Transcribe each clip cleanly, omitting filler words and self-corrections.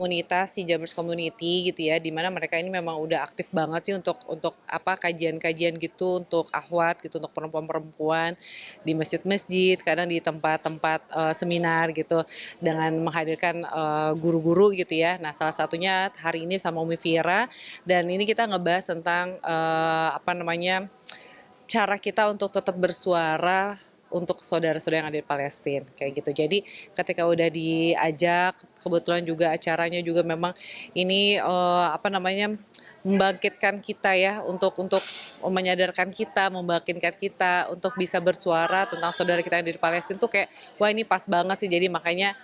komunitas si Jammers Community gitu ya, di mana mereka ini memang udah aktif banget sih untuk apa kajian-kajian gitu untuk akhwat gitu untuk perempuan-perempuan di masjid-masjid, kadang di tempat-tempat seminar gitu dengan menghadirkan guru-guru gitu ya. Nah, salah satunya hari ini sama Umi Vira dan ini kita ngebahas tentang apa namanya cara kita untuk tetap bersuara untuk saudara-saudara yang ada di Palestina kayak gitu. Jadi ketika udah diajak, kebetulan juga acaranya juga memang ini apa namanya membangkitkan kita ya untuk menyadarkan kita, membangkitkan kita untuk bisa bersuara tentang saudara kita yang ada di Palestina tuh kayak wah ini pas banget sih. Jadi makanya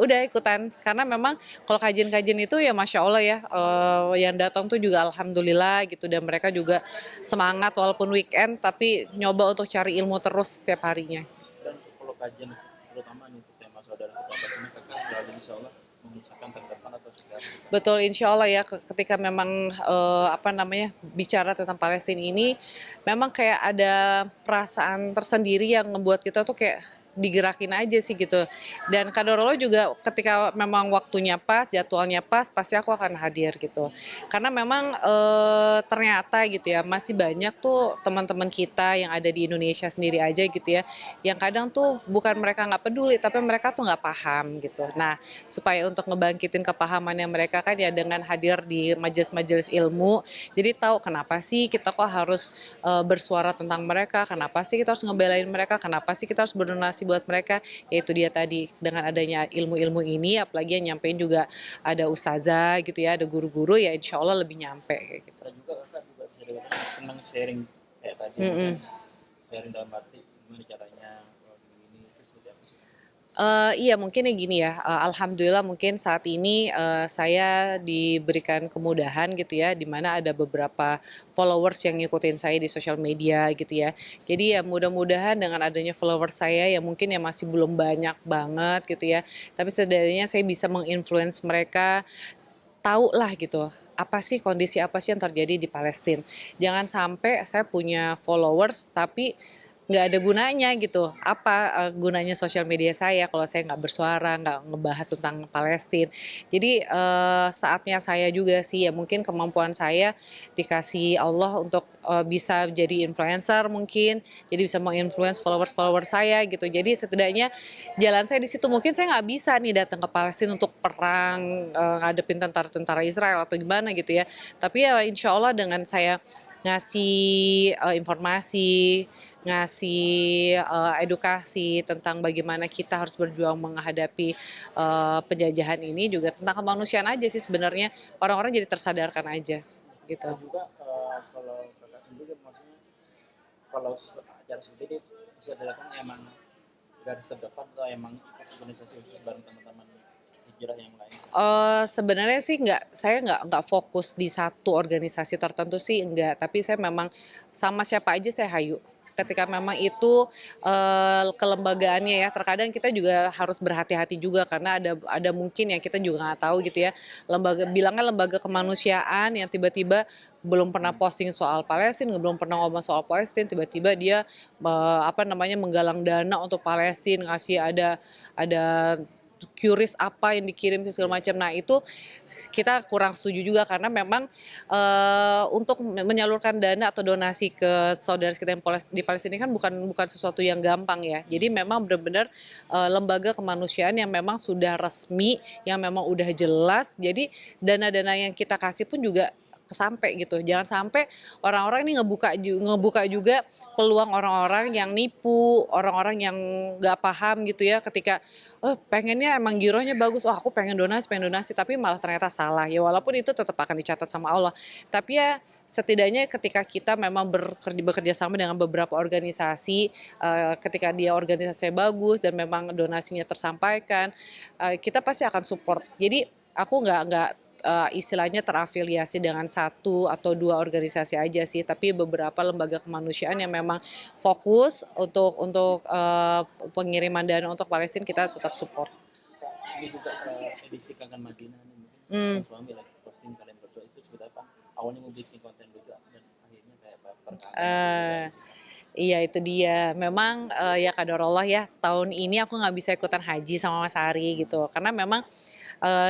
udah ikutan karena memang kalau kajian-kajian itu ya masya Allah ya yang datang tuh juga alhamdulillah gitu dan mereka juga semangat walaupun weekend tapi nyoba untuk cari ilmu terus setiap harinya. Dan kalau kajian terutama nih untuk tema saudara kita bahas ini kakak selalu insya Allah mengusahakan terdepan atau sekitar. Betul, insya Allah ya ketika memang apa namanya bicara tentang Palestina ini memang kayak ada perasaan tersendiri yang ngebuat kita tuh kayak digerakin aja sih gitu. Dan Kadorolo juga ketika memang waktunya pas, jadwalnya pas, pasti aku akan hadir gitu. Karena memang ternyata gitu ya masih banyak tuh teman-teman kita yang ada di Indonesia sendiri aja gitu ya, yang kadang tuh bukan mereka nggak peduli, tapi mereka tuh nggak paham gitu. Nah, supaya untuk ngebangkitin kepahamannya mereka kan ya dengan hadir di majelis-majelis ilmu, jadi tahu kenapa sih kita kok harus bersuara tentang mereka, kenapa sih kita harus ngebelain mereka, kenapa sih kita harus berdonasi buat mereka, yaitu dia tadi dengan adanya ilmu-ilmu ini, apalagi yang nyampein juga ada ustazah gitu ya, ada guru-guru ya insya Allah lebih nyampe kayak gitu. Dan juga kakak juga bisa dikatakan senang sharing kayak tadi Mm -mm. maksudnya sharing dalam arti gimana caranya kalau ini itu seperti apa sih. Iya mungkin ya gini ya, alhamdulillah mungkin saat ini, saya diberikan kemudahan gitu ya, di mana ada beberapa followers yang ngikutin saya di sosial media gitu ya. Jadi ya mudah-mudahan dengan adanya followers saya yang mungkin ya masih belum banyak banget gitu ya, tapi setidaknya saya bisa menginfluence mereka tahu lah gitu, apa sih kondisi apa sih yang terjadi di Palestina. Jangan sampai saya punya followers tapi nggak ada gunanya gitu. Apa gunanya sosial media saya kalau saya nggak bersuara, nggak ngebahas tentang Palestina. Jadi saatnya saya juga sih ya mungkin kemampuan saya dikasih Allah untuk bisa jadi influencer mungkin, jadi bisa menginfluence followers-followers saya gitu. Jadi setidaknya jalan saya di situ mungkin saya nggak bisa nih datang ke Palestina untuk perang ngadepin tentara-tentara Israel atau gimana gitu ya. Tapi ya insya Allah dengan saya ngasih informasi, ngasih edukasi tentang bagaimana kita harus berjuang menghadapi penjajahan ini juga tentang kemanusiaan aja sih sebenarnya orang-orang jadi tersadarkan aja gitu. Dan juga kalau kakak sendiri maksudnya kalau acara seperti ini bisa dilakukan emang garis terdepan atau emang ikut organisasi khusus bareng teman-teman hijrah yang lain. Sebenarnya sih saya nggak fokus di satu organisasi tertentu sih enggak, tapi saya memang sama siapa aja saya hayu. Ketika memang itu kelembagaannya ya, terkadang kita juga harus berhati-hati juga karena ada mungkin yang kita juga nggak tahu gitu ya, lembaga bilangnya lembaga kemanusiaan yang tiba-tiba belum pernah posting soal Palestina, belum pernah ngomong soal Palestina, tiba-tiba dia apa namanya menggalang dana untuk Palestina, ngasih ada QRIS apa yang dikirim ke segala macam. Nah itu kita kurang setuju juga karena memang untuk menyalurkan dana atau donasi ke saudara kita yang di Palestina kan bukan bukan sesuatu yang gampang ya. Jadi memang benar-benar lembaga kemanusiaan yang memang sudah resmi, yang memang udah jelas. Jadi dana-dana yang kita kasih pun juga kesampe gitu. Jangan sampai orang-orang ini ngebuka juga peluang orang-orang yang nipu, orang-orang yang nggak paham gitu ya ketika oh pengennya emang gironya bagus, oh aku pengen donasi, tapi malah ternyata salah. Ya walaupun itu tetap akan dicatat sama Allah. Tapi ya setidaknya ketika kita memang bekerja sama dengan beberapa organisasi, ketika dia organisasinya bagus dan memang donasinya tersampaikan, kita pasti akan support. Jadi aku nggak istilahnya terafiliasi dengan satu atau dua organisasi aja sih, tapi beberapa lembaga kemanusiaan yang memang fokus untuk pengiriman dana untuk Palestina kita tetap support. Ini juga edisi Kangen Madinah nih mungkin Hmm. sang suami lagi posting kalian berdua itu seperti apa awalnya mau bikin konten berdua dan akhirnya kayak apa perkangen atau seperti Eh, apa sih kak. Iya itu dia. Memang, ya qadarullah ya, tahun ini aku nggak bisa ikutan haji sama Mas Ari gitu. Karena memang,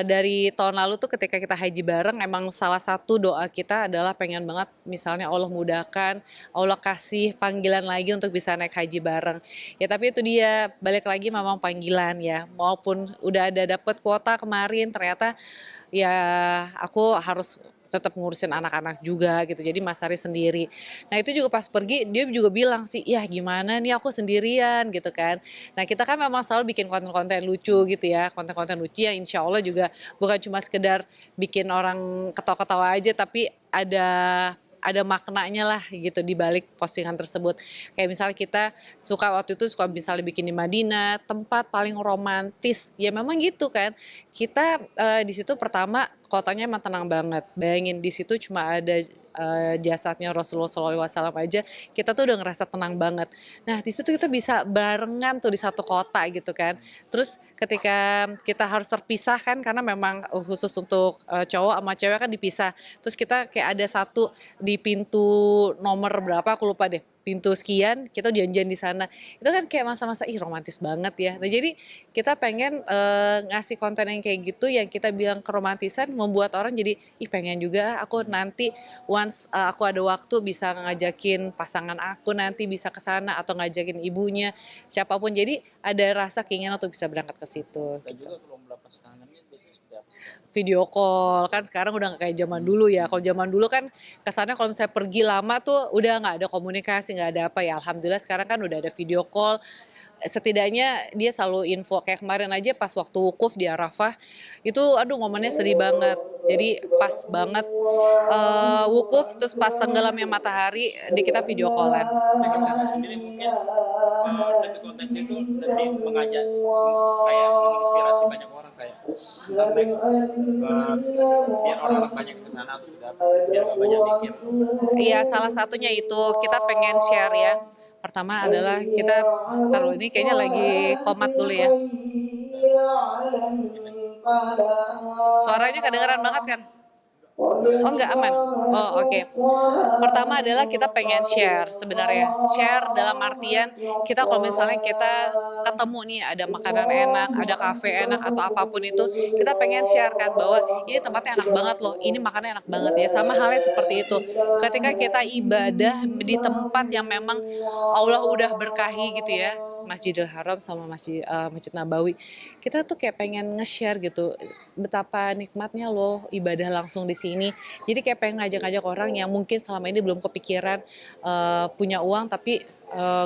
dari tahun lalu tuh ketika kita haji bareng emang salah satu doa kita adalah pengen banget misalnya Allah mudahkan, Allah kasih panggilan lagi untuk bisa naik haji bareng. Ya tapi itu dia, balik lagi memang panggilan ya. Maupun udah ada dapet kuota kemarin ternyata ya aku harus tetap ngurusin anak-anak juga gitu, jadi Mas Haris sendiri. Nah itu juga pas pergi dia juga bilang sih, "Yah gimana nih aku sendirian," gitu kan. Nah kita kan memang selalu bikin konten-konten lucu gitu ya, konten-konten lucu yang insya Allah juga bukan cuma sekedar bikin orang ketawa-ketawa aja, tapi ada maknanya lah gitu di balik postingan tersebut. Kayak misalnya kita suka waktu itu suka misalnya bikin di Madinah, tempat paling romantis. Ya memang gitu kan. Kita di situ pertama kotanya emang tenang banget. Bayangin di situ cuma ada jasadnya Rasulullah SAW aja, kita tuh udah ngerasa tenang banget. Nah di situ kita bisa barengan tuh di satu kota gitu kan. Terus ketika kita harus terpisah kan karena memang khusus untuk cowok sama cewek kan dipisah. Terus kita kayak ada satu di pintu nomor berapa aku lupa deh, pintu sekian kita janjian di sana. Itu kan kayak masa-masa ih romantis banget ya. Nah jadi kita pengen ngasih konten yang kayak gitu yang kita bilang keromantisan membuat orang jadi ih pengen juga aku nanti once aku ada waktu bisa ngajakin pasangan aku nanti bisa ke sana atau ngajakin ibunya siapapun. Jadi ada rasa keinginan untuk bisa berangkat ke situ Dan gitu. juga kalau melepas kangennya biasanya sudah Video call kan sekarang udah nggak kayak zaman dulu ya. Kalau zaman dulu kan kesannya kalau misalnya pergi lama tuh udah nggak ada komunikasi, nggak ada apa ya. Alhamdulillah sekarang kan udah ada video call. Setidaknya dia selalu info kayak kemarin aja pas waktu wukuf di Arafah itu aduh momennya sedih banget. Jadi pas banget wukuf terus pas tenggelamnya matahari di kita video callan bagi gitu. kakak sendiri mungkin dari konteks itu lebih mengajak kayak menginspirasi banyak orang kayak ntar next biar orang-orang banyak ke sana atau sudah apa sih biar gak banyak mikir. Iya, salah satunya itu kita pengen share ya. Pertama adalah kita taruh ini kayaknya lagi komat dulu ya. Mungkin lagi Suaranya kedengeran banget kan? Oh enggak aman. Oh oke. Pertama adalah kita pengen share sebenarnya. Share dalam artian kita kalau misalnya kita ketemu nih ada makanan enak, ada kafe enak atau apapun itu, kita pengen share kan bahwa ini tempatnya enak banget loh, ini makannya enak banget ya. Sama halnya seperti itu. Ketika kita ibadah di tempat yang memang Allah udah berkahi gitu ya, Masjidil Haram sama Masjid Nabawi. Kita tuh kayak pengen nge-share gitu betapa nikmatnya loh ibadah langsung di sini. Jadi kayak pengen ngajak-ngajak orang yang mungkin selama ini belum kepikiran punya uang tapi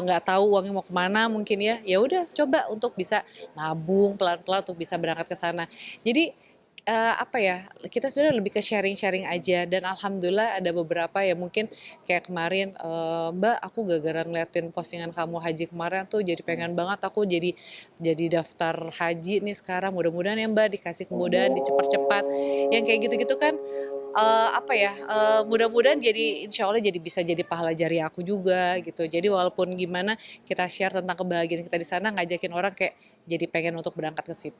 nggak tahu uangnya mau kemana mungkin ya. Ya udah coba untuk bisa nabung pelan-pelan untuk bisa berangkat ke sana. Jadi apa ya, kita sebenarnya lebih ke sharing-sharing aja dan alhamdulillah ada beberapa ya mungkin kayak kemarin, "Mbak aku gara-gara ngeliatin postingan kamu haji kemarin tuh jadi pengen banget aku jadi daftar haji nih sekarang, mudah-mudahan ya Mbak dikasih kemudahan, dicepat-cepat." Yang kayak gitu-gitu kan, apa ya, mudah-mudahan jadi insya Allah jadi bisa jadi pahala jariah aku juga gitu. Jadi walaupun gimana kita share tentang kebahagiaan kita di sana, ngajakin orang kayak jadi pengen untuk berangkat ke situ.